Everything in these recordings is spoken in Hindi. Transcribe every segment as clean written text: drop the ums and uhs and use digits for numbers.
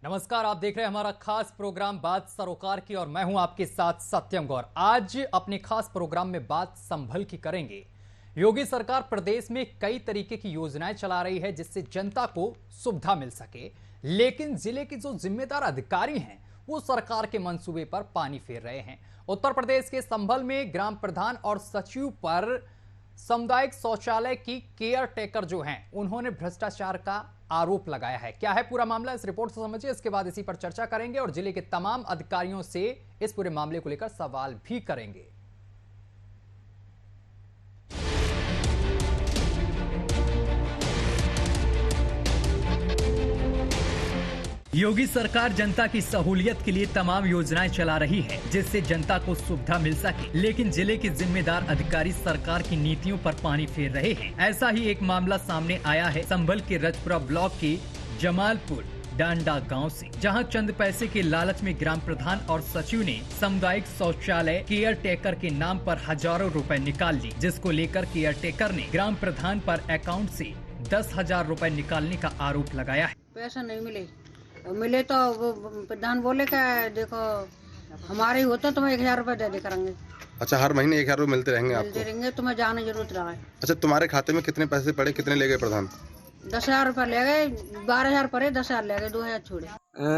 नमस्कार, आप देख रहे हैं हमारा खास प्रोग्राम बात सरोकार की और मैं हूं आपके साथ सत्यम गौर। आज अपने खास प्रोग्राम में बात संभल की करेंगे। योगी सरकार प्रदेश में कई तरीके की योजनाएं चला रही है जिससे जनता को सुविधा मिल सके, लेकिन जिले के जो जिम्मेदार अधिकारी हैं वो सरकार के मंसूबे पर पानी फेर रहे हैं। उत्तर प्रदेश के संभल में ग्राम प्रधान और सचिव पर सामुदायिक शौचालय की केयर टेकर जो हैं उन्होंने भ्रष्टाचार का आरोप लगाया है। क्या है पूरा मामला, इस रिपोर्ट से समझिए, इसके बाद इसी पर चर्चा करेंगे और जिले के तमाम अधिकारियों से इस पूरे मामले को लेकर सवाल भी करेंगे। योगी सरकार जनता की सहूलियत के लिए तमाम योजनाएं चला रही है जिससे जनता को सुविधा मिल सके, लेकिन जिले के जिम्मेदार अधिकारी सरकार की नीतियों पर पानी फेर रहे हैं। ऐसा ही एक मामला सामने आया है संभल के रजपुरा ब्लॉक के जमालपुर डांडा गांव से, जहां चंद पैसे के लालच में ग्राम प्रधान और सचिव ने सामुदायिक शौचालय केयर टेकर के नाम पर हजारों रुपए निकाल ली, जिसको लेकर केयर टेकर ने ग्राम प्रधान पर अकाउंट से 10,000 रुपए निकालने का आरोप लगाया है। पैसा नहीं मिले तो वो प्रधान बोले का देखो हमारे ही होता तो मैं 1,000 रुपए दे करेंगे। अच्छा, हर महीने 1,000 रुपए मिलते रहेंगे आपको? मिलते रहेंगे, तुम्हें जाने जरूरत रहा है। अच्छा, तुम्हारे खाते में कितने पैसे पड़े, कितने ले गए प्रधान? 10,000 रुपए ले गए, 12,000 पड़े, 10,000 ले गए, 2,000 छोड़े।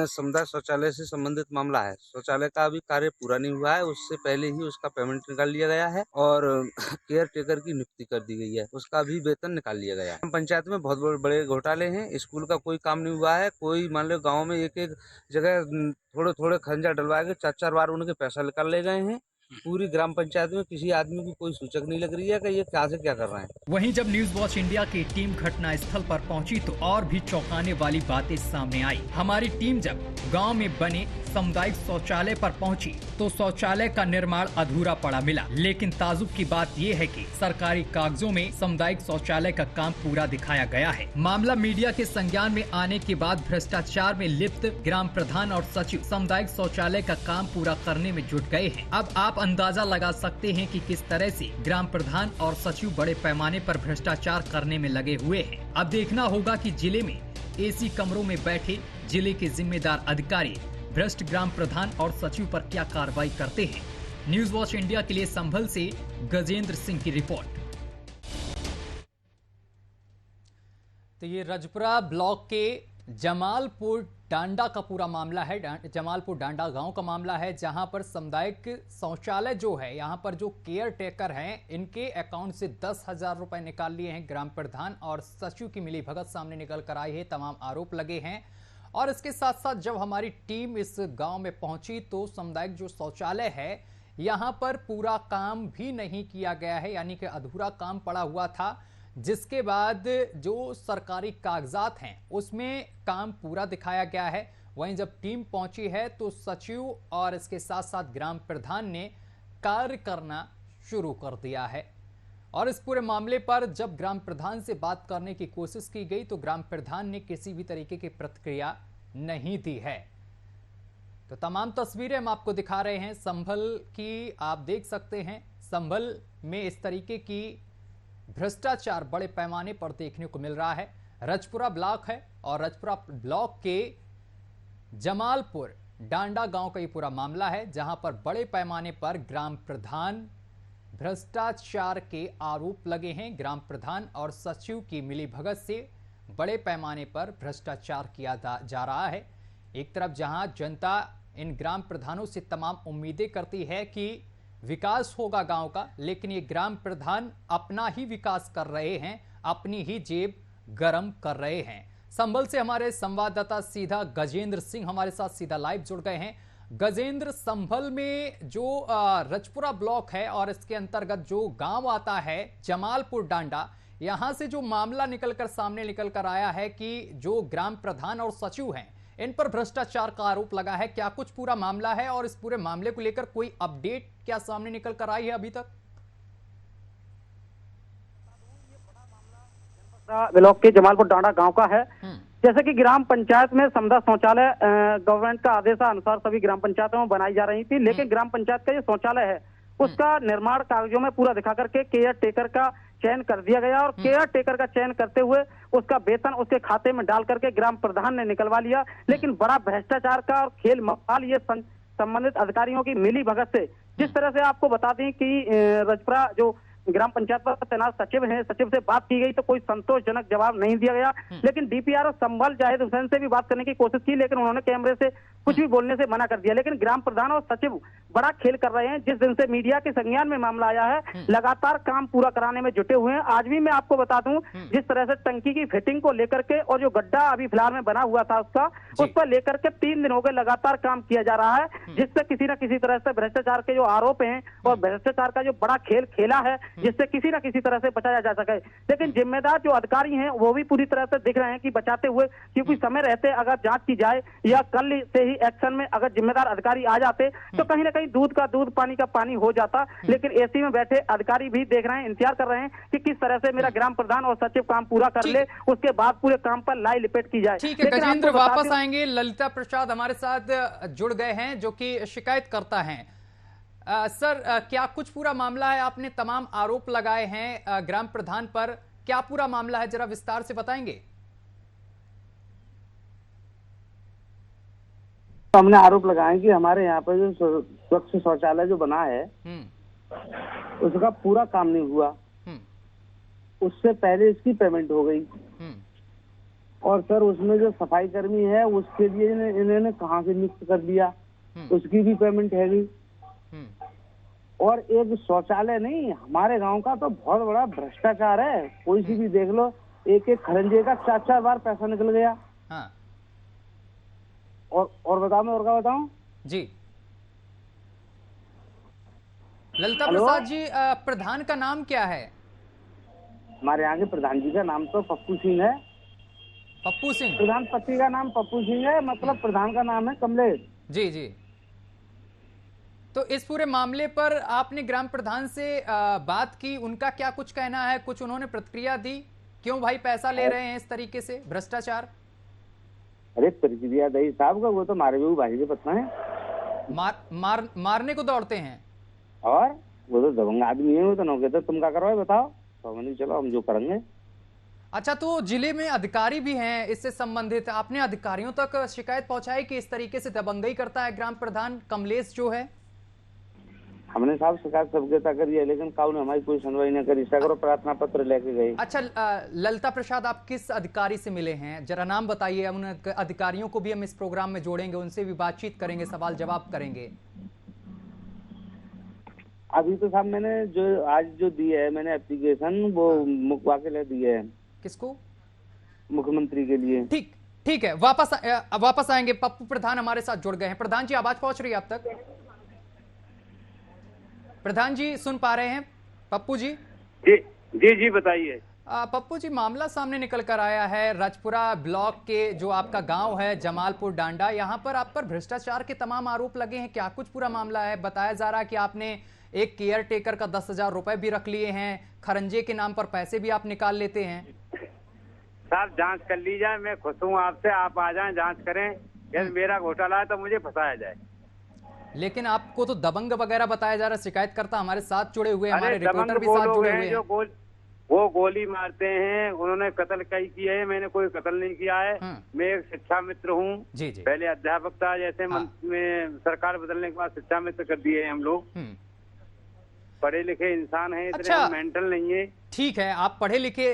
समुदाय शौचालय से संबंधित मामला है। शौचालय का अभी कार्य पूरा नहीं हुआ है, उससे पहले ही उसका पेमेंट निकाल लिया गया है और केयर टेकर की नियुक्ति कर दी गई है, उसका भी वेतन निकाल लिया गया है। पंचायत में बहुत बड़े घोटाले हैं, स्कूल का कोई काम नहीं हुआ है। कोई मान लो गाँव में एक जगह थोड़े खंजा डलवा के 4 बार उनके पैसा निकाल ले गए हैं। पूरी ग्राम पंचायत में किसी आदमी की कोई सूचक नहीं लग रही है कि ये क्या से क्या कर रहे हैं। वहीं जब न्यूज वॉच इंडिया की टीम घटना स्थल पर पहुंची तो और भी चौंकाने वाली बातें सामने आई। हमारी टीम जब गांव में बने सामुदायिक शौचालय पर पहुंची तो शौचालय का निर्माण अधूरा पड़ा मिला, लेकिन ताजुब की बात ये है कि सरकारी कागजों में सामुदायिक शौचालय का काम पूरा दिखाया गया है। मामला मीडिया के संज्ञान में आने के बाद भ्रष्टाचार में लिप्त ग्राम प्रधान और सचिव सामुदायिक शौचालय का काम पूरा करने में जुट गए हैं। अब आप अंदाजा लगा सकते हैं कि किस तरह से ग्राम प्रधान और सचिव बड़े पैमाने पर भ्रष्टाचार करने में लगे हुए हैं। अब देखना होगा कि जिले में एसी कमरों में बैठे जिले के जिम्मेदार अधिकारी भ्रष्ट ग्राम प्रधान और सचिव पर क्या कार्रवाई करते हैं। न्यूज वॉच इंडिया के लिए संभल से गजेंद्र सिंह की रिपोर्ट। तो ये रजपुरा ब्लॉक के जमालपुर डांडा का पूरा मामला है। जमालपुर डांडा गांव का मामला है, जहां पर सामुदायिक शौचालय जो है, यहां पर जो केयर टेकर हैं इनके अकाउंट से 10,000 रुपए निकाल लिए हैं ग्राम प्रधान और सचिव की मिलीभगत सामने निकल कर आई है। तमाम आरोप लगे हैं और इसके साथ साथ जब हमारी टीम इस गांव में पहुंची तो सामुदायिक जो शौचालय है यहां पर पूरा काम भी नहीं किया गया है, यानी कि अधूरा काम पड़ा हुआ था, जिसके बाद जो सरकारी कागजात हैं उसमें काम पूरा दिखाया गया है। वहीं जब टीम पहुंची है तो सचिव और इसके साथ साथ ग्राम प्रधान ने कार्य करना शुरू कर दिया है। और इस पूरे मामले पर जब ग्राम प्रधान से बात करने की कोशिश की गई तो ग्राम प्रधान ने किसी भी तरीके की प्रतिक्रिया नहीं दी है। तो तमाम तस्वीरें हम आपको दिखा रहे हैं संभल की, आप देख सकते हैं संभल में इस तरीके की भ्रष्टाचार बड़े पैमाने पर देखने को मिल रहा है। रजपुरा ब्लॉक है और रजपुरा ब्लॉक के जमालपुर डांडा गांव का ये पूरा मामला है, जहां पर बड़े पैमाने पर ग्राम प्रधान भ्रष्टाचार के आरोप लगे हैं। ग्राम प्रधान और सचिव की मिलीभगत से बड़े पैमाने पर भ्रष्टाचार किया जा रहा है। एक तरफ जहां जनता इन ग्राम प्रधानों से तमाम उम्मीदें करती है कि विकास होगा गांव का, लेकिन ये ग्राम प्रधान अपना ही विकास कर रहे हैं, अपनी ही जेब गरम कर रहे हैं। संभल से हमारे संवाददाता सीधा गजेंद्र सिंह हमारे साथ सीधा लाइव जुड़ गए हैं। गजेंद्र, संभल में जो रजपुरा ब्लॉक है और इसके अंतर्गत जो गांव आता है जमालपुर डांडा, यहां से जो मामला निकलकर सामने निकलकर आया है कि जो ग्राम प्रधान और सचिव हैं इन पर भ्रष्टाचार का आरोप लगा है, क्या कुछ पूरा मामला है और इस पूरे मामले को लेकर कोई अपडेट क्या सामने निकल कर आई है अभी तक? ब्लॉक के जमालपुर डांडा गांव का है। जैसे कि ग्राम पंचायत में सामुदायिक शौचालय गवर्नमेंट का आदेशानुसार सभी ग्राम पंचायतों में बनाई जा रही थी, लेकिन ग्राम पंचायत का ये शौचालय है उसका निर्माण कागजों में पूरा दिखा करके केयर टेकर का चयन कर दिया गया और केयर टेकर का चयन करते हुए उसका वेतन उसके खाते में डाल करके ग्राम प्रधान ने निकलवा लिया। लेकिन बड़ा भ्रष्टाचार का और खेल मपाल ये संबंधित अधिकारियों की मिली भगत से, जिस तरह से आपको बता दें कि रजपुरा जो ग्राम पंचायत पर तैनात सचिव हैं, सचिव से बात की गई तो कोई संतोषजनक जवाब नहीं दिया गया। लेकिन डीपीआरओ संभल जाहिद हुसैन से भी बात करने की कोशिश की, लेकिन उन्होंने कैमरे से कुछ भी बोलने से मना कर दिया। लेकिन ग्राम प्रधान और सचिव बड़ा खेल कर रहे हैं। जिस दिन से मीडिया के संज्ञान में मामला आया है, लगातार काम पूरा कराने में जुटे हुए हैं। आज भी मैं आपको बता दूं, जिस तरह से टंकी की फिटिंग को लेकर के और जो गड्ढा अभी फिलहाल में बना हुआ था उस पर लेकर के 3 दिन हो गए लगातार काम किया जा रहा है, जिससे किसी न किसी तरह से भ्रष्टाचार के जो आरोप हैं और भ्रष्टाचार का जो बड़ा खेल खेला है, जिससे किसी न किसी तरह से बचाया जा सके। लेकिन जिम्मेदार जो अधिकारी हैं वो भी पूरी तरह से दिख रहे हैं कि बचाते हुए, क्योंकि समय रहते अगर जांच की जाए या कल से ही एक्शन में अगर जिम्मेदार अधिकारी आ जाते तो कहीं ना कहीं दूध का दूध पानी का पानी हो जाता। लेकिन एसी में बैठे अधिकारी भी देख रहे हैं, इंतजार कर रहे हैं कि किस तरह से मेरा ग्राम प्रधान और सचिव काम पूरा कर ले, उसके बाद पूरे काम पर लाई लिपेट की जाए। ठीक है गजेंद्र, वापस आएंगे। ललिता प्रसाद हमारे साथ जुड़ गए हैं जो कि शिकायत करता है। सर, क्या कुछ पूरा मामला है? आपने तमाम आरोप लगाए हैं ग्राम प्रधान पर, क्या पूरा मामला है, जरा विस्तार से बताएंगे। हमने आरोप लगाए कि हमारे यहाँ पर जो स्वच्छ शौचालय जो बना है उसका पूरा काम नहीं हुआ। उससे पहले इसकी पेमेंट हो गई और सर उसमें जो सफाई कर्मी है उसके लिए इन्होंने कहाँ से नियुक्त कर दिया, उसकी भी पेमेंट है गई। और एक शौचालय नहीं, हमारे गांव का तो बहुत बड़ा भ्रष्टाचार है। कोई सी भी देख लो, एक एक खरंजे का 4-4 बार पैसा निकल गया। हाँ। और बताओ, मैं और क्या बताऊं जी। ललिता प्रसाद जी, प्रधान का नाम क्या है? हमारे यहाँ के प्रधान जी का नाम तो पप्पू सिंह है। पप्पू सिंह? प्रधान पति का नाम पप्पू सिंह है, मतलब प्रधान का नाम है कमलेश। जी जी। तो इस पूरे मामले पर आपने ग्राम प्रधान से बात की, उनका क्या कुछ कहना है? कुछ उन्होंने प्रतिक्रिया दी? क्यों भाई पैसा ले रहे हैं इस तरीके से, भ्रष्टाचार? अरे प्रतिक्रिया दही साहब का वो तो मारे हुए भाई के पत्ता है, मारने को दौड़ते हैं। और वो तो दबंग आदमी है, वो तो नौके तो तुम क्या करो बताओ, तो मैंने चलो हम जो करेंगे। अच्छा, तो जिले में अधिकारी भी हैं इससे संबंधित, आपने अधिकारियों तक शिकायत पहुंचाई कि इस तरीके से दबंगई करता है ग्राम प्रधान कमलेश जो है? हमने साहब शिकायत सबके तक करी है, लेकिन काउ ने हमारी कोई सुनवाई नहीं करी। सगरो प्रार्थना पत्र लेके गए। अच्छा, ललिता प्रसाद, आप किस अधिकारी से मिले हैं, जरा नाम बताइए। उन अधिकारियों को भी हम इस प्रोग्राम में जोड़ेंगे, उनसे भी बातचीत करेंगे, सवाल जवाब करेंगे। अभी तो साहब मैंने आज जो दी है मैंने एप्लीकेशन, वो मुखवा के लिए दी है। किसको? मुख्यमंत्री के लिए। ठीक है, वापस आएंगे। पप्पू प्रधान हमारे साथ जुड़ गए हैं। प्रधान जी, आवाज पहुंच रही है आप तक? प्रधान जी सुन पा रहे हैं? पप्पू जी? जी बताइए। पप्पू जी, मामला सामने निकल कर आया है रजपुरा ब्लॉक के जो आपका गांव है जमालपुर डांडा, यहां पर आप पर भ्रष्टाचार के तमाम आरोप लगे हैं। क्या कुछ पूरा मामला है? बताया जा रहा है कि आपने एक केयर टेकर का 10,000 रुपए भी रख लिए हैं, खरंजे के नाम पर पैसे भी आप निकाल लेते हैं। साहब जांच कर ली जाए, मैं खुश हूँ आपसे, आप आ जाएं जांच करें। यदि मेरा घोटाला है तो मुझे फंसाया जाए। लेकिन आपको तो दबंग वगैरह बताया जा रहा है, शिकायतकर्ता हमारे साथ जुड़े हुए, हमारे रिपोर्टर भी साथ जुड़े हुए हैं। वो गोली मारते हैं, उन्होंने कत्ल कई किए हैं, मैंने कोई कत्ल नहीं किया है। मैं एक शिक्षा मित्र हूँ, पहले अध्यापक था, जैसे में सरकार बदलने के बाद शिक्षा मित्र कर दिए हम लोग। पढ़े लिखे इंसान हैं, इतने मेंटल नहीं है। ठीक है, आप पढ़े लिखे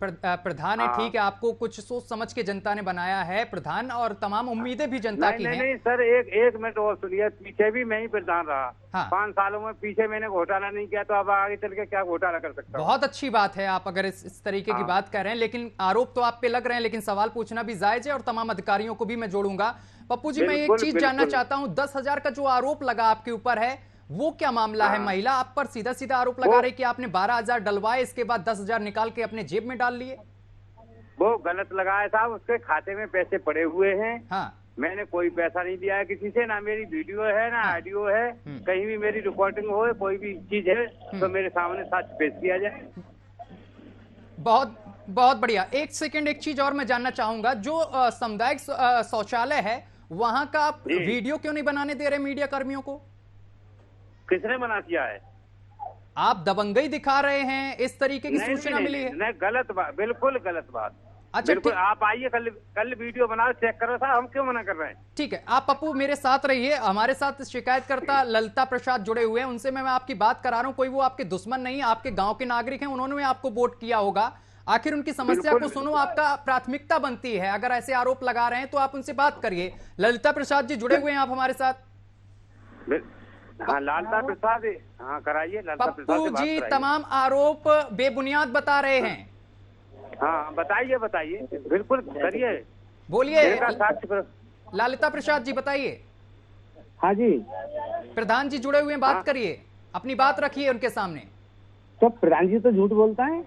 प्रधान है, ठीक है, आपको कुछ सोच समझ के जनता ने बनाया है प्रधान, और तमाम उम्मीदें भी जनता की हैं। नहीं सर, एक मिनट और सुनिए, पीछे भी मैं ही प्रधान रहा। 5 सालों में पीछे मैंने घोटाला नहीं किया, तो अब आगे चल के क्या घोटाला कर सकता हूं? बहुत अच्छी बात है आप अगर इस तरीके की बात कर रहे हैं, लेकिन आरोप तो आप पे लग रहे हैं, लेकिन सवाल पूछना भी जायज है, और तमाम अधिकारियों को भी मैं जोड़ूंगा। पप्पू जी, मैं एक चीज जानना चाहता हूँ, 10,000 का जो आरोप लगा आपके ऊपर है, वो क्या मामला है? महिला आप पर सीधा सीधा आरोप लगा रही कि आपने 12,000 डलवाए, इसके बाद 10,000 निकाल के अपने जेब में डाल लिए। वो गलत लगाया साहब, उसके खाते में पैसे पड़े हुए हैं। हाँ। मैंने कोई पैसा नहीं दिया है किसी से, ना मेरी वीडियो है ना ऑडियो है, कहीं भी मेरी रिकॉर्डिंग हो, कोई भी चीज है तो मेरे सामने साक्ष्य पेश किया जाए। बहुत बहुत बढ़िया। एक सेकंड, एक चीज और मैं जानना चाहूंगा, जो सामुदायिक शौचालय है वहां का आप वीडियो क्यों नहीं बनाने दे रहे मीडिया कर्मियों को? किसने मना किया है? आप दबंगई दिखा रहे हैं, इस तरीके की सूचना मिली है? नहीं, गलत बात, बिल्कुल गलत बात। अच्छा, बिल्कुल, आप आइए कल वीडियो बनाओ, चेक करो साहब, हम क्यों मना कर रहे हैं? ठीक है, आप पप्पू मेरे साथ रहिए। हमारे साथ शिकायतकर्ता ललिता प्रसाद जुड़े हुए हैं, उनसे मैं आपकी बात करा रहा हूं। कोई वो आपके दुश्मन नहीं, आपके गांव के नागरिक हैं, उन्होंने आपको वोट किया होगा। आखिर उनकी समस्या को सुनो, आपका प्राथमिकता बनती है। अगर ऐसे आरोप लगा रहे हैं तो आप उनसे बात करिए। ललिता प्रसाद जी जुड़े हुए हैं आप हमारे साथ? हाँ, ललिता प्रसाद, हाँ कराइए। पप्पू जी तमाम आरोप बेबुनियाद बता रहे हैं। हाँ बताइए, बिल्कुल करिए, बोलिए। साक्ष्य ललिता प्रसाद जी बताइए। हाँ जी, प्रधान जी जुड़े हुए हैं, बात करिए, अपनी बात रखिए उनके सामने। तो प्रधान जी तो झूठ बोलता है।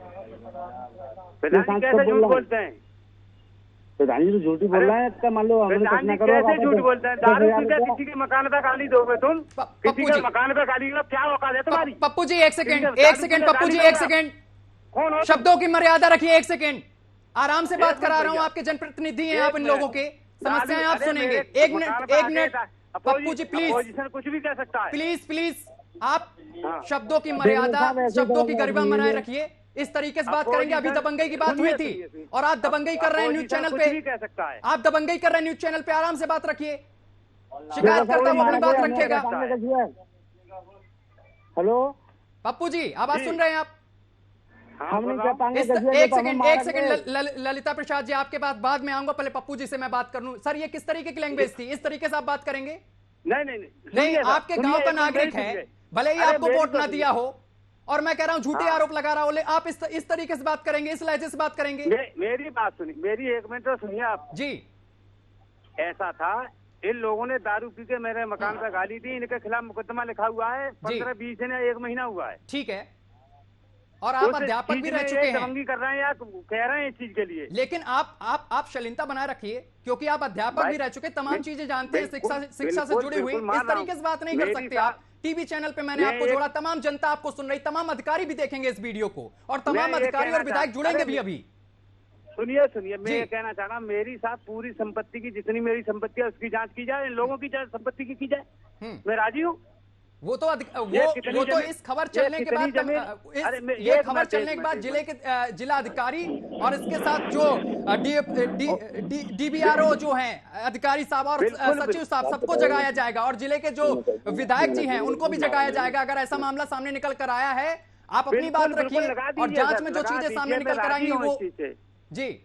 प्रधान जी कैसे झूठ बोलते हैं? प्रधान जी तो झूठ ही बोल रहा है। क्या मान लो प्रधान जी कैसे झूठ बोलते हैं? दारू पी के किसी के मकान पे गाली दोगे तुम? किसी के मकान पे गाली दो, क्या औकात है तुम्हारी? पप्पू जी एक सेकंड पप्पू जी एक सेकंड, शब्दों की मर्यादा रखिए। एक सेकंड, आराम से बात करा रहा हूं। आपके जनप्रतिनिधि हैं आप, इन लोगों के समस्याएं आप सुनेंगे। एक मिनट पप्पू जी प्लीज, कुछ भी कह सकता है। प्लीज आप शब्दों की मर्यादा, शब्दों की गरिमा बनाए रखिए। इस तरीके से बात करेंगे। अभी दबंगई की बात हुई थी और आप दबंगई कर रहे हैं न्यूज चैनल पे। आप दबंगई कर रहे हैं न्यूज चैनल पे, आराम से बात रखिए। शिकायतकर्ता वो अपनी बात रखेगा। हेलो पप्पू जी आवाज सुन रहे हैं आप? एक सेकंड ललिता प्रसाद जी, आपके बाद में आऊंगा, पहले पप्पू जी से मैं बात कर लूं। सर ये किस तरीके की लैंग्वेज थी? इस तरीके से आप बात करेंगे? नहीं, आपके गांव का नागरिक है, भले ही आपको वोट ना दिया हो, और मैं कह रहा हूं झूठे आरोप लगा रहा हूं, आप इस तरीके से बात करेंगे, इस लहजे से बात करेंगे? मेरी बात सुनिए, मेरी 1 मिनट तो सुनिए आप जी। ऐसा था, इन लोगों ने दारू पी के मेरे मकान पर गाली दी, इनके खिलाफ मुकदमा लिखा हुआ है। 15-20 दिन 1 महीना हुआ है। ठीक है, और आप अध्यापक भी रह चुके हैं। दबंगी कर रहे हैं या कह रहे हैं इस चीज के लिए? लेकिन आप शालीनता बनाए रखिए, क्योंकि आप अध्यापक भी रह चुके, तमाम चीजें जानते हैं, शिक्षा से जुड़ी हुई। इस तरीके से बात नहीं कर सकते आप। टीवी चैनल पे मैंने आपको जोड़ा, तमाम जनता आपको सुन रही, तमाम अधिकारी भी देखेंगे इस वीडियो को, और तमाम अधिकारी और विधायक जुड़ेंगे भी अभी। सुनिए, मैं ये कहना चाह रहा हूँ, मेरी साथ पूरी संपत्ति की, जितनी मेरी संपत्ति है उसकी जांच की जाए, इन लोगों की संपत्ति की जाए। मैं राजी हूँ। वो तो इस खबर चलने के बाद, ये खबर चलने के बाद जिले के जिला अधिकारी और इसके साथ जो DBRO जो हैं अधिकारी साहब और सचिव साहब, सबको जगाया जाएगा, और जिले के जो विधायक जी हैं उनको भी जगाया जाएगा। अगर ऐसा मामला सामने निकल कर आया है, आप अपनी बात रखिए, और जांच में जो चीजें सामने निकल कर आएंगी वो जी,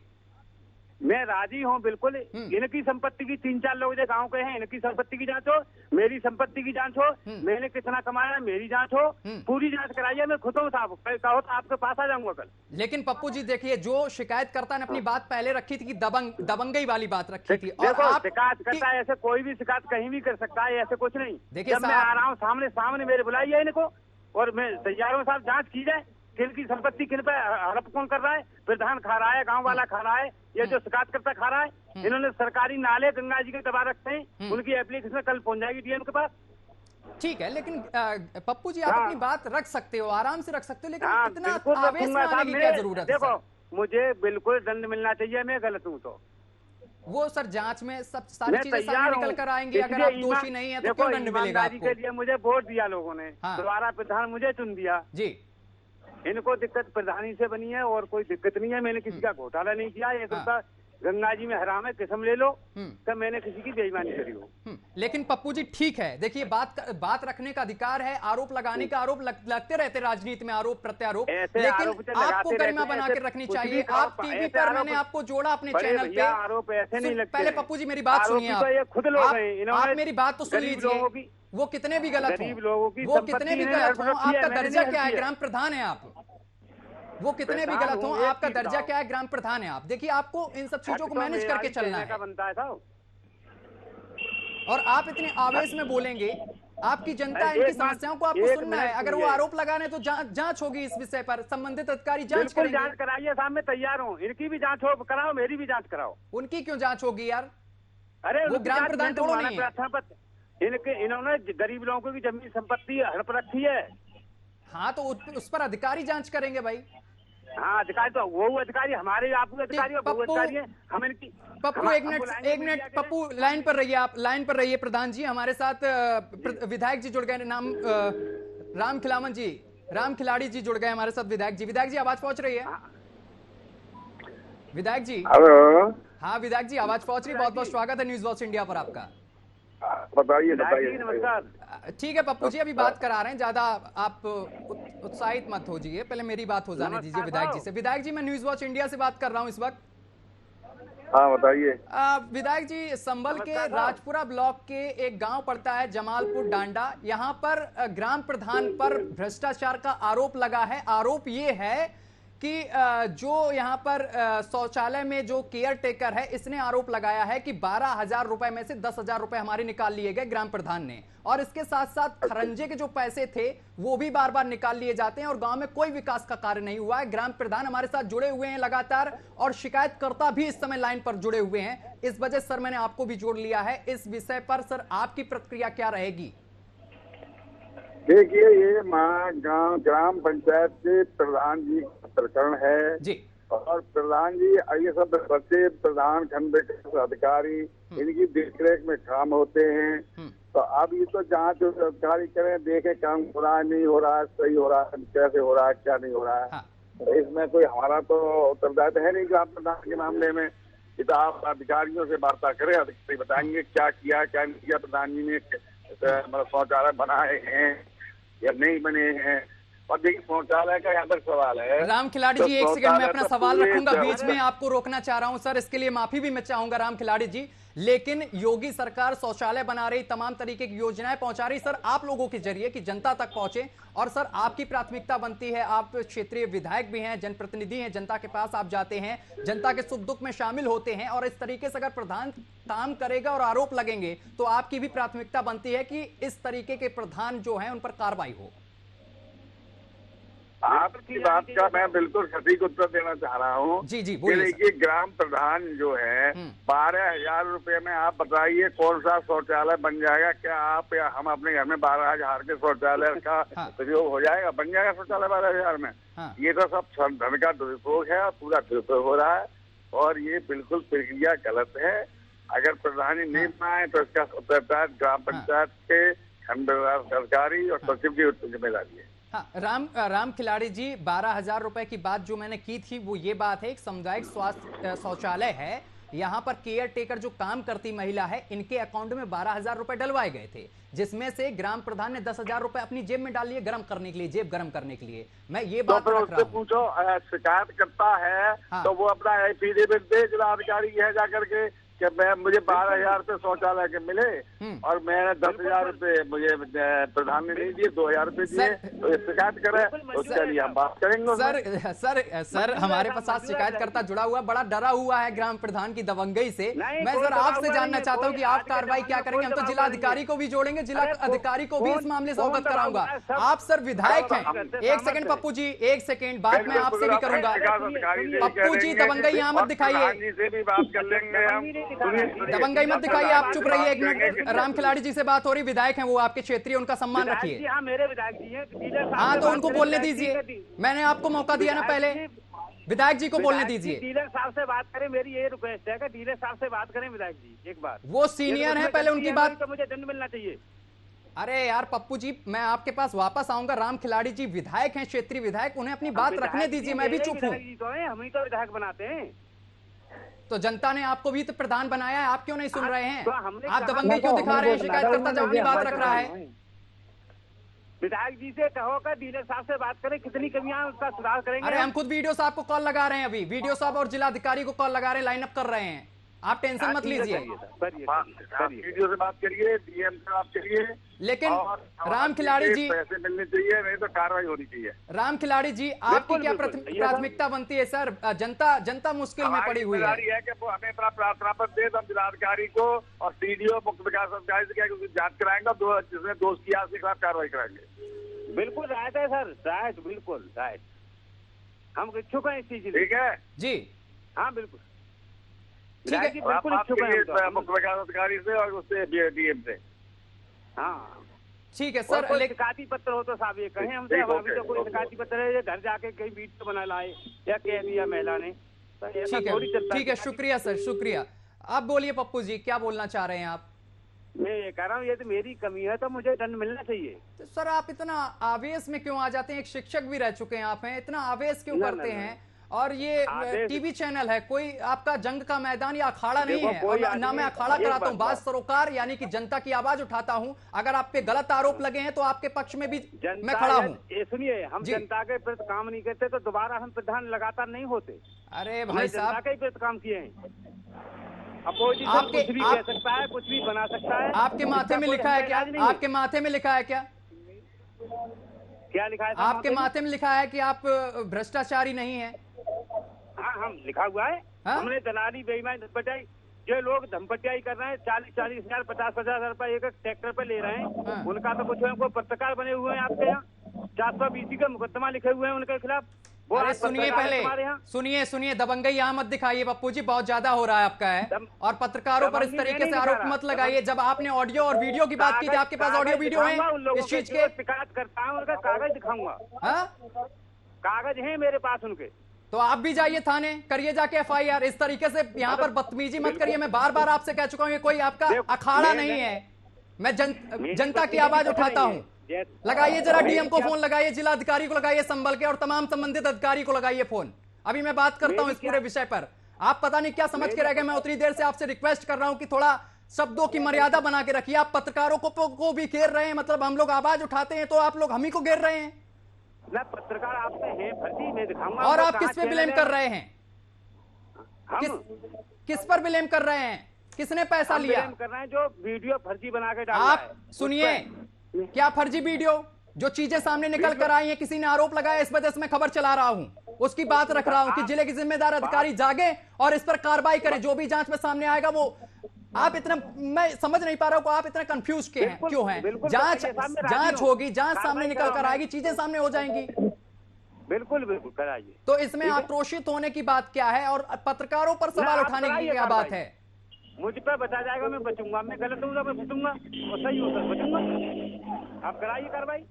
मैं राजी हूँ बिल्कुल। इनकी संपत्ति की 3-4 लोग जो गांव के हैं, इनकी संपत्ति की जांच हो, मेरी संपत्ति की जांच हो, मैंने कितना कमाया मेरी जांच हो, पूरी जांच कराइए। मैं खुद हूँ साहब, कहो तो आपके पास आ जाऊंगा कल। लेकिन पप्पू जी देखिए, जो शिकायतकर्ता ने अपनी बात पहले रखी थी कि दबंगई वाली बात रखी थी, और आप शिकायत करता है, ऐसे कोई भी शिकायत कहीं भी कर सकता है, ऐसे कुछ नहीं। देखिए मैं आ रहा हूँ सामने मेरे बुलाइए इनको, और मैं तैयार हूँ साहब, जाँच की जाए। किन की संपत्ति किन पे हड़प कौन कर रहा है? प्रधान खा रहा है, गांव वाला खा रहा है, ये जो शिकायतकर्ता खा रहा है। इन्होंने सरकारी नाले गंगा जी के दबा रखते हैं, उनकी एप्लीकेशन कल पहुंच जाएगी डीएम के पास। ठीक है, लेकिन पप्पू जी आप अपनी बात रख सकते हो, आराम से रख सकते हो, लेकिन इतना आवेश में आने की क्या जरूरत है? देखो, मुझे बिल्कुल दंड मिलना चाहिए, मैं गलत हूँ तो वो सर जांच में सब सारी चीजें सामने निकल कर आएंगी। अगर आप दोषी नहीं है तो क्यों दंड मिलेगा आपको? के लिए मुझे वोट दिया लोगों ने, दोबारा प्रधान मुझे चुन दिया जी। इनको दिक्कत प्रधानी से बनी है, और कोई दिक्कत नहीं है। मैंने किसी का घोटाला नहीं किया। 1 रुपया गंगा जी में हराम है, किस्म ले लो, तब मैंने किसी की बेईमानी करी हो। लेकिन पप्पू जी ठीक है, देखिए बात रखने का अधिकार है, आरोप लगाने का, आरोप लगते रहते राजनीति में, आरोप प्रत्यारोप, लेकिन आपको गरिमा बना के रखनी चाहिए। आप टीवी पर, मैंने आपको जोड़ा अपने चैनल पे, आरोप ऐसे नहीं लगते। पहले पप्पू जी मेरी बात सुनिए, आप मेरी बात तो सुन लीजिए। वो कितने भी गलत हो, वो कितने भी गलत हो, आपका दर्जा क्या है? ग्राम प्रधान है आप। वो कितने भी गलत हो, आपका दर्जा क्या है? ग्राम प्रधान है आप। देखिए आपको इन सब चीजों को मैनेज करके चलना है, और आप इतने आवेश में बोलेंगे, आपकी जनता, इनकी समस्याओं को आपको सुनना है। अगर वो आरोप लगाने तो जांच होगी इस विषय पर, संबंधित अधिकारी जांच करेंगे। जांच कराइए साहब, मैं तैयार हूँ। इनकी भी जांच हो, कराओ, मेरी भी जांच कराओ। उनकी क्यों जांच होगी यार? अरे वो ग्राम प्रधान थोड़ा नहीं है। इन्होंने गरीब लोगों की जमीन संपत्ति हड़प रखी है। हाँ तो उस पर अधिकारी जांच करेंगे भाई। हाँ अधिकारी तो वो अधिकारी हमारे, आप अधिकारी है, हम इनकी। पप्पू एक मिनट पप्पू लाइन पर रहिए, आप लाइन पर रहिए। प्रधान जी हमारे साथ विधायक जी जुड़ गए, नाम राम खिलावन जी, राम खिलाड़ी जी जुड़ गए हमारे साथ। विधायक जी, विधायक जी आवाज पहुंच रही है? विधायक जी, हेलो। हाँ विधायक जी आवाज पहुंच रही है। बहुत बहुत स्वागत है न्यूज वॉच इंडिया पर आपका। बताइए बताइए। नमस्कार। ठीक है पप्पू जी, अभी बात करा रहे हैं, ज्यादा आप उत्साहित मत हो जाइए, पहले मेरी बात हो जाने दीजिए विधायक जी से। विधायक जी, मैं न्यूज वॉच इंडिया से बात कर रहा हूँ इस वक्त। हाँ बताइए। विधायक जी, संभल के राजपुरा ब्लॉक के एक गांव पड़ता है जमालपुर डांडा, यहां पर ग्राम प्रधान पर भ्रष्टाचार का आरोप लगा है। आरोप ये है कि जो यहां पर शौचालय में जो केयर टेकर है, इसने आरोप लगाया है कि 12,000 रुपए में से 10,000 रुपए हमारे निकाल लिए गए ग्राम प्रधान ने, और इसके साथ साथ खरंजे के जो पैसे थे वो भी बार बार निकाल लिए जाते हैं और गांव में कोई विकास का कार्य नहीं हुआ है। ग्राम प्रधान हमारे साथ जुड़े हुए हैं लगातार, और शिकायतकर्ता भी इस समय लाइन पर जुड़े हुए हैं। इस वजह सर मैंने आपको भी जोड़ लिया है इस विषय पर। सर आपकी प्रतिक्रिया क्या रहेगी? देखिए, ये गांव ग्राम पंचायत के प्रधान जी का प्रकरण है जी, और प्रधान जी ये सब बच्चे प्रधान खंड अधिकारी इनकी देखरेख में काम होते हैं। तो अब ये तो जांच अधिकारी करें, देखे काम हो रहा है नहीं हो रहा है, सही हो रहा है, कैसे हो रहा है, क्या नहीं हो रहा है। तो इसमें कोई हमारा तो उत्तरदायित्व है नहीं ग्राम प्रधान के मामले में। ये तो आप अधिकारियों से वार्ता करें, अधिकारी बताएंगे क्या किया क्या नहीं किया। प्रधान जी ने मतलब शौचालय बनाए हैं या नहीं बने हैं। और देखिए, शौचालय का यहाँ पर सवाल है। राम खिलाड़ी जी, एक सेकंड में अपना सवाल रखूंगा, बीच में आपको रोकना चाह रहा हूं सर, इसके लिए माफी भी मैं चाहूंगा राम खिलाड़ी जी। लेकिन योगी सरकार शौचालय बना रही, तमाम तरीके की योजनाएं पहुंचा रही सर आप लोगों के जरिए कि जनता तक पहुंचे, और सर आपकी प्राथमिकता बनती है, आप क्षेत्रीय विधायक भी हैं, जनप्रतिनिधि हैं, जनता के पास आप जाते हैं, जनता के सुख दुख में शामिल होते हैं, और इस तरीके से अगर प्रधान काम करेगा और आरोप लगेंगे तो आपकी भी प्राथमिकता बनती है कि इस तरीके के प्रधान जो है उन पर कार्रवाई हो। आपकी बात का मैं बिल्कुल सटीक उत्तर देना चाह रहा हूँ। जी जी, देखिए, ग्राम प्रधान जो है 12,000 रुपए में आप बताइए कौन सा शौचालय बन जाएगा? क्या आप या हम अपने घर में 12,000 के शौचालय का प्रयोग हो जाएगा? बन जाएगा शौचालय 12,000 में? ये तो सब धन का दुरुपयोग है और पूरा दुरुपयोग हो रहा है, और ये बिल्कुल प्रक्रिया गलत है। अगर प्रधानी नहीं बनाए तो इसका उत्तरदायित्व ग्राम पंचायत के खंड अधिकारी और सचिव की जिम्मेदारी है। हाँ, राम खिलाड़ी जी, 12,000 रुपए की बात जो मैंने की थी वो ये बात है, एक सामुदायिक स्वास्थ्य शौचालय है, यहाँ पर केयर टेकर जो काम करती महिला है, इनके अकाउंट में 12,000 रुपए डलवाए गए थे, जिसमें से ग्राम प्रधान ने 10,000 रुपए अपनी जेब में डाल लिए, गर्म करने के लिए, जेब गर्म करने के लिए। मैं ये बात रख रहा हूं। पूछो, शिकायत करता है तो वो अपना एफिडेविट दे जिलाधिकारी है जाकर के कि मैं मुझे 12,000 रुपए शौचालय के मिले और मैंने 10,000 रुपए मुझे प्रधान ने नहीं दिए, 2,000 रुपए दिए, तो शिकायत करे तो चलिए हम बात करेंगे। सर हमारे पास शिकायतकर्ता जुड़ा हुआ, बड़ा डरा हुआ है ग्राम प्रधान की दबंगई से। मैं सर आपसे जानना चाहता हूँ कि आप कार्रवाई क्या करेंगे? हम तो जिला अधिकारी को भी जोड़ेंगे, जिला अधिकारी को भी इस मामले से अवगत कराऊंगा। आप सर विधायक हैं, एक सेकंड पप्पू जी, एक सेकंड, बात मैं आपसे भी करूंगा। पप्पू जी, दबंगई यहाँ मत दिखाइए, बात कर लेंगे हम, दबंगई मत दिखाइए, आप चुप रहिए एक मिनट। राम खिलाड़ी जी से बात हो रही, विधायक हैं वो आपके क्षेत्रीय, उनका सम्मान रखिए। हाँ, मेरे विधायक जी हैं। हाँ, तो उनको बोलने दीजिए, मैंने आपको मौका दिया ना पहले, विधायक जी को बोलने दीजिए। डीलर साहब से बात करें, मेरी ये रिक्वेस्ट है कि डीलर साहब से बात करें विधायक जी एक बार। वो सीनियर हैं, पहले उनकी बात। तो मुझे दंड मिलना चाहिए। अरे यार पप्पू जी, मैं आपके पास वापस आऊंगा। राम खिलाड़ी जी विधायक हैं, क्षेत्रीय विधायक, उन्हें अपनी बात रखने दीजिए, मैं भी चुप हूँ। हम ही तो विधायक बनाते हैं, तो जनता ने आपको भी तो प्रधान बनाया है, आप क्यों नहीं सुन रहे हैं? आप दबंगई क्यों दिखा रहे हैं? शिकायतकर्ता जब अपनी बात रख रहा है। विधायक जी से कहो कि डीलर साहब से बात करें, कितनी कमियां उसका सुधार करेंगे। अरे हम खुद वीडियो साहब को कॉल लगा रहे हैं, अभी वीडियो साहब और जिलाधिकारी को कॉल लगा रहे हैं, लाइन अप कर रहे हैं, आप टेंशन मत लीजिए। वीडियो से बात करिए, डीएम से बात करिए। लेकिन राम खिलाड़ी जी, पैसे मिलने चाहिए, नहीं तो कार्रवाई होनी चाहिए। राम खिलाड़ी जी, आपकी क्या प्राथमिकता बनती है सर? जनता मुश्किल में पड़ी हुई है कि वो हमें प्रार्थना पत्र दे, हम जिलाधिकारी को और सीडीओ मुख्य विकास अधिकारी से क्या जांच कराएंगे, जिसने दोष किया उसके खिलाफ कार्रवाई कराएंगे। बिल्कुल राइट है सर, राइट, बिल्कुल राइट, हम इच्छुक हैं इस चीज। ठीक है जी, हाँ बिल्कुल ठीक है, बिल्कुल इच्छुक हैं मुख्य विकास अधिकारी से और उससे डीएम से। हाँ ठीक है सर। शिकायती पत्र हो तो साहब ये कहें हमसे, अभी तो कोई शिकायती पत्र है, घर जाके कहीं वीडियो बना लाए या कह दिया महिला ने, ठीक है, शुक्रिया सर, शुक्रिया। आप बोलिए पप्पू जी, क्या बोलना चाह रहे हैं आप? मैं ये कह रहा हूँ, ये तो मेरी कमी है तो मुझे दंड मिलना चाहिए। तो सर आप इतना आवेश में क्यों आ जाते हैं? एक शिक्षक भी रह चुके हैं आप, हैं इतना आवेश क्यों करते हैं? और ये टीवी चैनल है, कोई आपका जंग का मैदान या अखाड़ा नहीं है। और ना मैं अखाड़ा कराता हूँ, बात सरोकार यानी कि जनता की आवाज उठाता हूँ। अगर आप पे गलत आरोप लगे हैं तो आपके पक्ष में भी मैं खड़ा हूँ। सुनिए, हम जनता के प्रति काम नहीं करते तो दोबारा हम प्रधान लगातार नहीं होते। अरे भाई साहब, जनता के प्रति काम किए हैं। अपोजिशन कुछ भी कह सकता है, कुछ भी बना सकता है। आपके माथे में लिखा है क्या? आपके माथे में लिखा है क्या? क्या लिखा है? आपके माथे में लिखा है कि आप भ्रष्टाचारी नहीं है? हाँ, हम लिखा हुआ है। हमने दलाली बेईमानी धमपटियाई, जो लोग धमपटियाई कर रहे हैं 40-40 हजार 50-50 हजार रुपए एक ट्रैक्टर पे ले रहे हैं, उनका तो कुछ है। वो पत्रकार बने हुए हैं आपके यहाँ, 420 का मुकदमा लिखे हुए हैं उनके खिलाफ। अरे सुनिए, पहले सुनिए, दबंगई यहाँ मत दिखाइए पप्पू जी, बहुत ज्यादा हो रहा है आपका है। और पत्रकारों पर इस तरीके से आरोप मत लगाइए। जब आपने ऑडियो और वीडियो की बात की थी, आपके पास ऑडियो वीडियो है इस चीज के? शिकायत करता हूँ, उनका कागज दिखाऊंगा। कागज है मेरे पास उनके। तो आप भी जाइए थाने, करिए जाके FIR। इस तरीके से यहाँ पर बदतमीजी मत करिए। मैं बार बार आपसे कह चुका हूँ, ये कोई आपका अखाड़ा नहीं है। मैं जनता की आवाज उठाता हूँ। लगाइए जरा DM को फोन लगाइए, जिलाधिकारी को लगाइए संभल के, और तमाम संबंधित अधिकारी को लगाइए फोन। अभी मैं बात करता हूँ इस पूरे विषय पर। आप पता नहीं क्या समझ के रह गए। मैं उतनी देर से आपसे रिक्वेस्ट कर रहा हूँ कि थोड़ा शब्दों की मर्यादा बना के रखिए। आप पत्रकारों को भी घेर रहे हैं, मतलब हम लोग आवाज उठाते हैं तो आप लोग हम ही को घेर रहे हैं। ना पत्रकार आपसे हैं, फर्जी मैं दिखाऊंगा। और आप किस पे ब्लेम कर रहे हैं? किस पर ब्लेम कर रहे हैं? किसने पैसा लिया? ब्लेम कर रहे हैं जो वीडियो फर्जी बना के डाला है। आप सुनिए, क्या फर्जी वीडियो? जो चीजें सामने निकल कर आई हैं, किसी ने आरोप लगाया, इस वजह से मैं खबर चला रहा हूं, उसकी बात रख रहा हूं कि जिले के जिम्मेदार अधिकारी जागे और इस पर कार्रवाई करें। जो भी जांच में सामने आएगा वो। आप इतना, मैं समझ नहीं पा रहा हूं, आप इतना कंफ्यूज क्यों हैं? जांच होगी, जांच सामने निकल कर आएगी, चीजें सामने हो जाएंगी। बिल्कुल बिल्कुल कराइए। तो इसमें आक्रोशित होने की बात क्या है और पत्रकारों पर सवाल उठाने की क्या बात है? मुझ पर बचा जाएगा, मैं बचूंगा। मैं गलत हूँ मैं बचूंगा, और सही हूँ सर बचूंगा। आप कराइए कार्रवाई।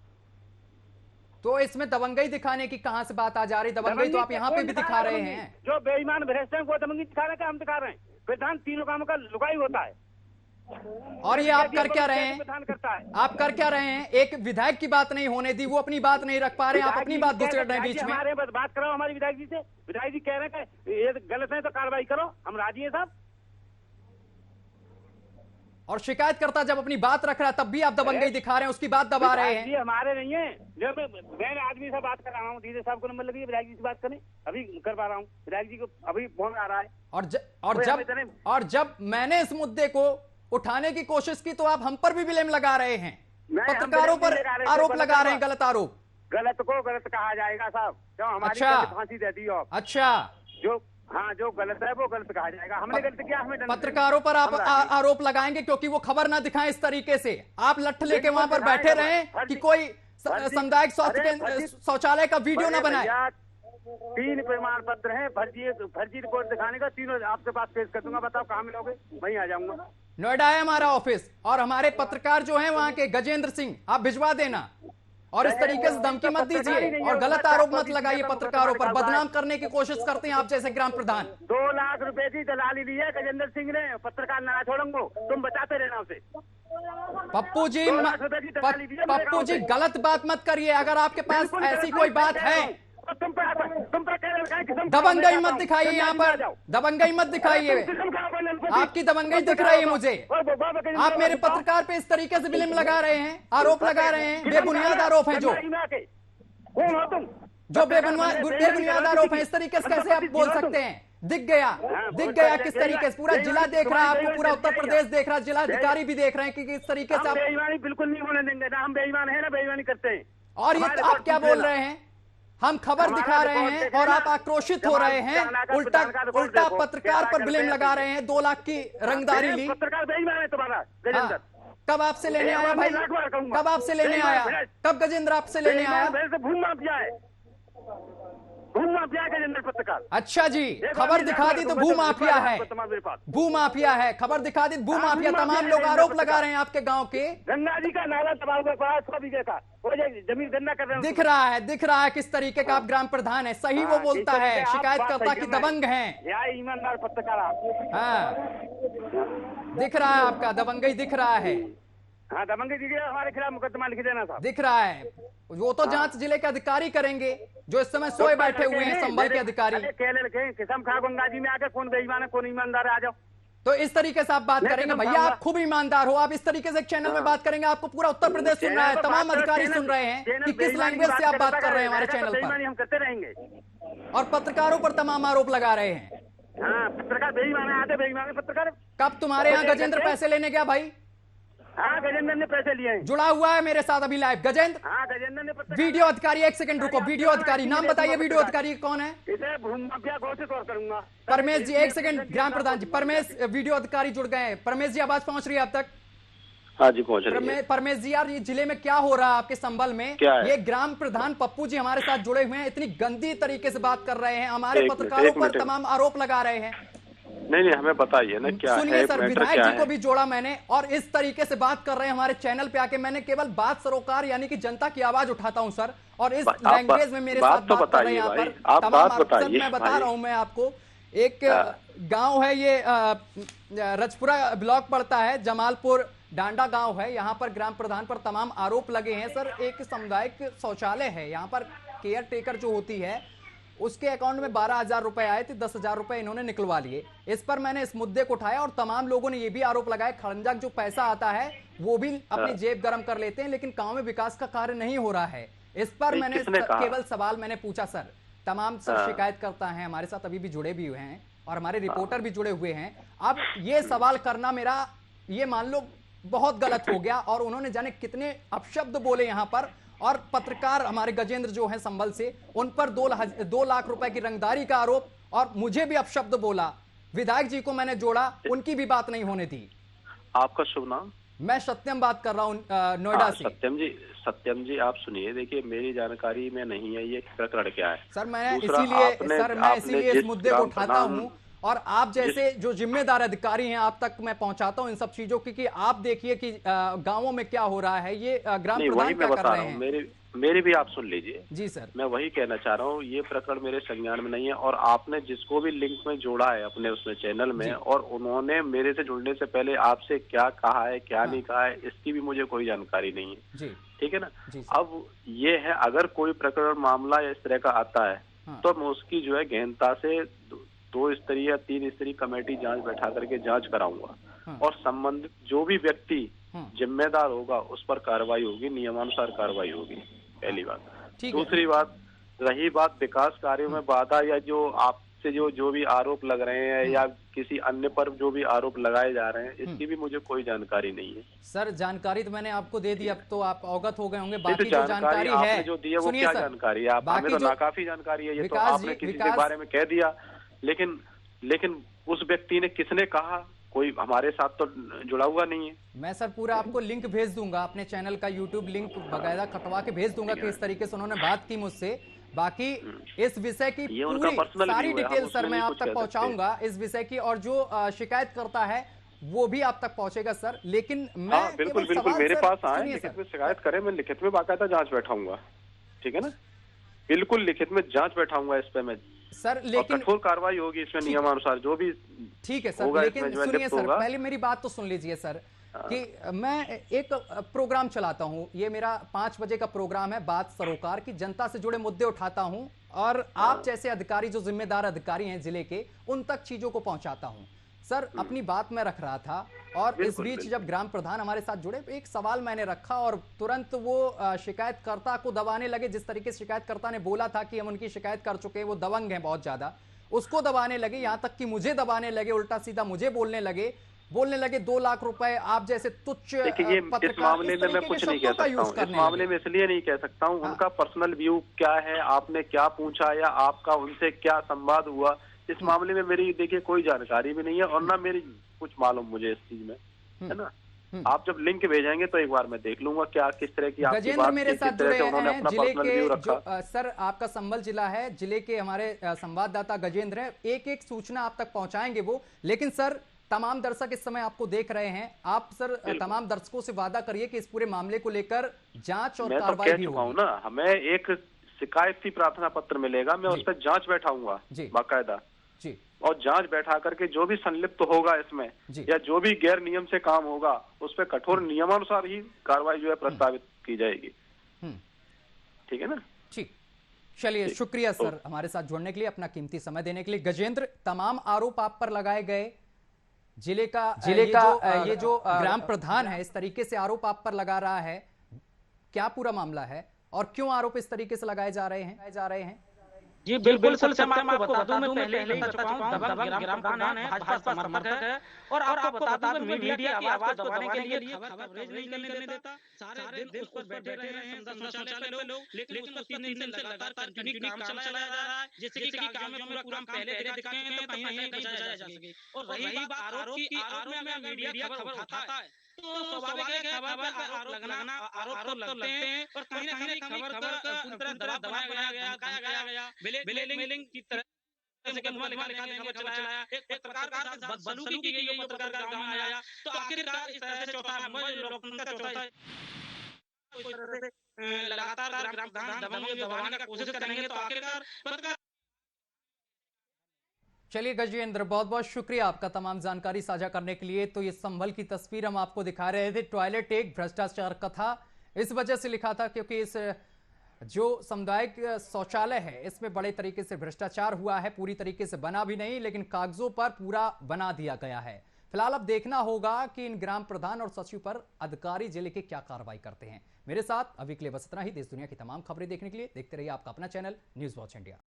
तो इसमें दबंगई दिखाने की कहां से बात आ जा रही? दबंगई तो आप यहाँ पे भी दिखा रहे हैं। जो बेईमान भ्रष्ट हैं वो दबंगई दिखा रहे हैं, हम दिखा रहे हैं। प्रधान तीनों कामों का लुगाई होता है। और ये आप कर क्या रहे हैं? आप कर क्या रहे हैं? एक विधायक की बात नहीं होने दी, वो अपनी बात नहीं रख पा रहे हैं, आप अपनी बात दूसरे बीच में। हमारे बात करो हमारी विधायक जी से। विधायक जी कह रहे हैं कि ये गलत है तो कार्रवाई करो, हम राजी हैं साहब। और शिकायतकर्ता जब अपनी बात रख रहा है तब भी आप दबंगई दिखा रहे हैं, उसकी बात दबा रहे हैं। हमारे नहीं है, जब मैं आदमी से बात कर रहा हूँ, डीजे साहब को नंबर लगी, विधायक जी से बात करें, अभी कर पा रहा हूँ। विधायक जी को अभी फोन आ रहा है। और जब मैंने इस मुद्दे को उठाने की कोशिश की तो आप हम पर भी ब्लेम लगा रहे हैं, पत्रकारों पर आरोप लगा रहे हैं, गलत आरोप। गलत को गलत कहा जाएगा साहब, क्यों हमारी फांसी दे दी हो। अच्छा, जो गलत है वो गलत कहा जाएगा। हमने गलत किया, हमें पत्रकारों पर आप आरोप लगाएंगे क्योंकि वो खबर ना दिखाएं इस तरीके से। आप लठ लेके वहां पर बैठे रहें कि कोई सामुदायिक स्वास्थ्य शौचालय का वीडियो ना बनाए। 3 प्रमाण पत्र हैं फर्जी रिपोर्ट दिखाने का, तीनों आपके पास पेश कर दूंगा। बताओ कहाँ मिलोगे? वहीं आ जाऊंगा। नोएडा है हमारा ऑफिस, और हमारे पत्रकार जो हैं वहां के गजेंद्र सिंह, आप भिजवा देना। और इस तरीके से धमकी मत दीजिए और गलत आरोप मत लगाइए पत्रकारों पर। बदनाम करने की कोशिश करते हैं आप जैसे ग्राम प्रधान। 2 लाख रुपए की दलाली ली है गजेंद्र सिंह ने, पत्रकार ना छोड़ूंगा, तुम बचाते रहना उसे। पप्पू जी गलत बात मत करिए। अगर आपके पास ऐसी कोई बात है, दबंगई मत दिखाइए यहाँ पर, दबंगई मत दिखाइए। आपकी दबंगई दिख रही है मुझे। आप मेरे पत्रकार पे इस तरीके से ब्लेम लगा रहे हैं, आरोप लगा रहे हैं, बेबुनियाद आरोप हैं जो बेबुनियाद आरोप हैं। इस तरीके से कैसे आप बोल सकते हैं? दिख गया किस तरीके से। पूरा जिला देख रहा है आपको, पूरा उत्तर प्रदेश देख रहा है, जिला अधिकारी भी देख रहे हैं कि किस तरीके से आप बेईमानी बिल्कुल नहीं होने देंगे। ना हम बेईमान है ना बेईमानी करते हैं। और ये आप क्या बोल रहे हैं? हम खबर दिखा रहे हैं और आप आक्रोशित हो रहे हैं, उल्टा पत्रकार पर ब्लेम लगा रहे हैं। 2 लाख की रंगदारी ली। पत्रकार बेईमान है तुम्हारा गजेंद्र। कब आपसे लेने आया भाई? कब आपसे लेने आया? कब गजेंद्र आपसे लेने आया? भूमाफिया के जनरल पत्रकार। अच्छा जी, खबर दिखा दी तो भूमाफिया है, भूमाफिया है, खबर दिखा दी भूमाफिया। तमाम लोग आरोप लगा रहे हैं आपके गांव के। गंगा जी का नाला तबाह हुआ पड़ा 100 बीघे का, जमीन गंदा कर रहे हैं। दिख रहा है किस तरीके का आप ग्राम प्रधान है। सही वो बोलता है, शिकायतकर्ता की दबंग है। ईमानदार पत्रकार आप। हाँ, दिख रहा है आपका दबंगई दिख रहा है। हाँ, दबंगई दिख रहा है। हमारे खिलाफ मुकदमा लिख देना साहब। दिख रहा है, वो तो जांच जिले के अधिकारी करेंगे जो इस समय सोए बैठे हुए हैं संभल के अधिकारी। कसम खा गंगा जी में आके कौन बेईमान है कौन ईमानदार है, आ जाओ। तो इस तरीके से आप बात करेंगे भैया, आप खूब ईमानदार हो, आप इस तरीके से एक चैनल में बात करेंगे, आपको पूरा उत्तर प्रदेश सुन रहा है, तमाम अधिकारी सुन रहे हैं कि किस लैंग्वेज से आप बात कर रहे हैं हमारे चैनल पर। हम करते रहेंगे और पत्रकारों पर तमाम आरोप लगा रहे हैं। हाँ, पत्रकार बेईमान है, आते बेईमान है पत्रकार। कब तुम्हारे यहाँ गजेंद्र पैसे लेने गया भाई? हाँ, गजेंद्र ने पैसे लिए हैं। जुड़ा हुआ है मेरे साथ अभी लाइव गजेंद्र। हाँ, गजेंद्र ने वीडियो अधिकारी, एक सेकंड रुको, वीडियो अधिकारी नाम बताइए, वीडियो अधिकारी कौन है? इसे भूमाफिया घोषित और करूंगा। परमेश जी, एक सेकंड, ग्राम प्रधान जी परमेश वीडियो अधिकारी जुड़ गए हैं। परमेश जी, आवाज पहुंच रही है अब तक? हाँ जी, पहुंच रही है। परमेश जी यार, ये जिले में क्या हो रहा है आपके संभल में? ये ग्राम प्रधान पप्पू जी हमारे साथ जुड़े हुए हैं, इतनी गंदी तरीके से बात कर रहे हैं, हमारे पत्रकारों पर तमाम आरोप लगा रहे हैं। नहीं, हमें बताइए ना क्या है। सुनिए सर, विधायक जी को भी जोड़ा मैंने और इस तरीके से बात कर रहे हैं हमारे चैनल पे आके। मैंने केवल बात सरोकार यानी कि जनता की आवाज उठाता हूं सर, और इस लैंग्वेज में मेरे साथ बात कर रहे हैं यहाँ पर तमाम सर। मैं बता रहा हूं, मैं आपको एक गांव है, ये रजपुरा ब्लॉक पड़ता है, जमालपुर डांडा गांव है। यहाँ पर ग्राम प्रधान पर तमाम आरोप लगे हैं सर। एक सामुदायिक शौचालय है यहाँ पर, केयर टेकर जो होती है उसके अकाउंट में 12,000 रुपए आए थे, 10,000 रुपए इन्होंने निकलवा लिए। इस पर मैंने इस मुद्दे को उठाया और तमाम लोगों ने ये भी आरोप लगाया खड़ंजा जो पैसा आता है वो भी अपनी जेब गर्म कर लेते हैं, लेकिन गांव में विकास का कार्य नहीं हो रहा है। इस पर मैंने केवल सवाल मैंने पूछा सर। तमाम सर शिकायत करता है हमारे साथ, अभी भी जुड़े भी हुए हैं और हमारे रिपोर्टर भी जुड़े हुए हैं। अब ये सवाल करना मेरा, ये मान लो बहुत गलत हो गया, और उन्होंने जाने कितने अपशब्द बोले यहाँ पर। और पत्रकार हमारे गजेंद्र जो है संभल से, उन पर 2 लाख रुपए की रंगदारी का आरोप, और मुझे भी अपशब्द बोला। विधायक जी को मैंने जोड़ा, उनकी भी बात नहीं होने दी। आपका शुभ नाम? मैं सत्यम बात कर रहा हूँ नोएडा से। सत्यम जी आप सुनिए, देखिए मेरी जानकारी में नहीं है ये प्रकरण क्या है सर। मैं इसीलिए इस मुद्दे को उठाता हूँ, और आप जैसे जो जिम्मेदार अधिकारी हैं आप तक मैं पहुंचाता हूं इन सब चीजों की, कि आप देखिए कि गांवों में क्या हो रहा है, ये ग्राम प्रधान क्या कर रहे हैं। मेरी भी आप सुन लीजिए। जी सर, मैं वही कहना चाह रहा हूँ, ये प्रकरण मेरे संज्ञान में नहीं है, और आपने जिसको भी लिंक में जोड़ा है अपने उसमें चैनल में, और उन्होंने मेरे से जुड़ने से पहले आपसे क्या कहा है क्या नहीं कहा है, इसकी भी मुझे कोई जानकारी नहीं है। ठीक है ना। अब ये है, अगर कोई प्रकरण मामला इस तरह का आता है तो मैं उसकी जो है गहनता से 2 स्तरीय या 3 स्तरीय कमेटी जांच बैठा करके जांच कराऊंगा, और संबंधित जो भी व्यक्ति जिम्मेदार होगा उस पर कार्रवाई होगी, नियमानुसार कार्रवाई होगी। पहली बात। दूसरी बात, रही बात विकास कार्यों में बाधा या जो आपसे जो भी आरोप लग रहे हैं या किसी अन्य पर जो भी आरोप लगाए जा रहे हैं, इसकी भी मुझे कोई जानकारी नहीं है सर। जानकारी तो मैंने आपको दे दी, अब तो आप अवगत हो गए होंगे। बाकी जो जानकारी है जो दी है वो क्या जानकारी है? हमें तो नाकाफी जानकारी है, ये तो आपने किसी के बारे में कह दिया, लेकिन उस व्यक्ति ने किसने कहा, कोई हमारे साथ तो जुड़ा हुआ नहीं है। मैं सर पूरा आपको लिंक भेज दूंगा, अपने चैनल का यूट्यूब लिंक वगैरह कटवा के भेज दूंगा कि इस तरीके से उन्होंने बात की मुझसे। बाकी इस विषय की पूरी सारी डिटेल सर मैं आप तक पहुंचाऊंगा इस विषय की, और जो शिकायत करता है वो भी आप तक पहुंचेगा सर। लेकिन मैं बिल्कुल मेरे पास आए, लिखित में शिकायत करें, मैं लिखित में बाकायदा जांच बैठाऊंगा। ठीक है ना, बिल्कुल लिखित में जांच बैठाऊंगा इस पे मैं सर, लेकिन कठोर कार्रवाई होगी इसमें नियमानुसार जो भी। ठीक है सर, लेकिन सुनिए सर, पहले मेरी बात तो सुन लीजिए सर, कि मैं एक प्रोग्राम चलाता हूं, ये मेरा 5 बजे का प्रोग्राम है, बात सरोकार की, जनता से जुड़े मुद्दे उठाता हूं, और आप जैसे अधिकारी जो जिम्मेदार अधिकारी हैं जिले के, उन तक चीजों को पहुंचाता हूं सर। अपनी बात मैं रख रहा था, और इस बीच जब ग्राम प्रधान हमारे साथ जुड़े, एक सवाल मैंने रखा और तुरंत वो शिकायतकर्ता को दबाने लगे। जिस तरीके से शिकायतकर्ता ने बोला था कि हम उनकी शिकायत कर चुके हैं, वो दबंग हैं बहुत ज्यादा, उसको दबाने लगे, यहां तक कि मुझे दबाने लगे, उल्टा सीधा मुझे बोलने लगे 2 लाख रुपए आप जैसे तुच्छ। देखिए इस मामले में मैं कुछ नहीं कह सकता हूँ, इस मामले में इसलिए नहीं कह सकता हूँ, उनका पर्सनल व्यू क्या है, आपने क्या पूछा या आपका उनसे क्या संवाद हुआ, इस मामले में मेरी देखिए कोई जानकारी भी नहीं है, और ना मेरी कुछ मालूम मुझे इस चीज में, है ना। आप जब लिंक भेजेंगे तो एक बार मैं देख लूंगा क्या किस तरह की आपकी गजेंद्र बात मेरे थी, साथ किस तरह जुड़े से उन्होंने हैं अपना जिले पर्सनल के व्यू रखा। सर आपका संभल जिला है, जिले के हमारे संवाददाता गजेंद्र हैं, एक एक सूचना आप तक पहुंचाएंगे वो। लेकिन सर तमाम दर्शक इस समय आपको देख रहे हैं, आप सर तमाम दर्शकों से वादा करिए कि इस पूरे मामले को लेकर जांच और कार्रवाई भी होगी। ना हमें एक शिकायती प्रार्थना पत्र मिलेगा, मैं उस पर जांच बैठाऊंगा बाकायदा जी, और जांच बैठा करके जो भी संलिप्त होगा इसमें या जो भी गैर नियम से काम होगा उस पर कठोर नियमानुसार ही कार्रवाई जो है प्रस्तावित की जाएगी। ठीक है ना? ठीक, चलिए शुक्रिया सर हमारे साथ जुड़ने के लिए, अपना कीमती समय देने के लिए। गजेंद्र, तमाम आरोप आप पर लगाए गए, जिले का ये जो ग्राम प्रधान है इस तरीके से आरोप आप पर लगा रहा है, क्या पूरा मामला है और क्यों आरोप इस तरीके से लगाए जा रहे हैं? जी बिल्कुल सर, मैं आपको बता दूं, मैं पहले ही बता चुका हूं, दबंग ग्राम प्रधान है, भाजपा समर्थक है और आपको बता दूं, मीडिया की आवाज को दबाने के लिए खबर कवरेज नहीं करने देता, सारे दिन उस पर बैठे रहे हैं समदा शौचालय पे लोग, लेकिन उसको 3 दिन से लगातार कंटिन्यू काम चलाया जा रहा है, जिससे कि कागजों में पूरा काम पहले दिखाते हैं तो कहीं ना कहीं बचाया जा सके। और रही बात आरोप में मीडिया खबर उठाता है तो स्वाभाविक है खबर पे आरोप लगना, आरोप तो लगते हैं और कहीं ना कहीं खबर का पूरी तरह दबाया गया, ब्लेकमेलिंग की तरह से खबर चलाया, एक पत्रकार के साथ बदसलूकी की गई, पत्रकार गांव में आया तो आखिरकार इस तरह से चौथा लोकतंत्र का चौथा इस तरह से लगातार ग्राम प्रधान दबाने का कोशिश करेंगे तो आखिरकार पत्रकार। चलिए गजेंद्र, बहुत बहुत शुक्रिया आपका तमाम जानकारी साझा करने के लिए। तो ये संभल की तस्वीर हम आपको दिखा रहे थे। टॉयलेट एक भ्रष्टाचार कथा इस वजह से लिखा था क्योंकि इस जो सामुदायिक शौचालय है इसमें बड़े तरीके से भ्रष्टाचार हुआ है, पूरी तरीके से बना भी नहीं लेकिन कागजों पर पूरा बना दिया गया है। फिलहाल अब देखना होगा कि इन ग्राम प्रधान और सचिव पर अधिकारी जिले के क्या कार्रवाई करते हैं। मेरे साथ अभी के लिए बस इतना ही। देश दुनिया की तमाम खबरें देखने के लिए देखते रहिए आपका अपना चैनल न्यूज़ वॉच इंडिया।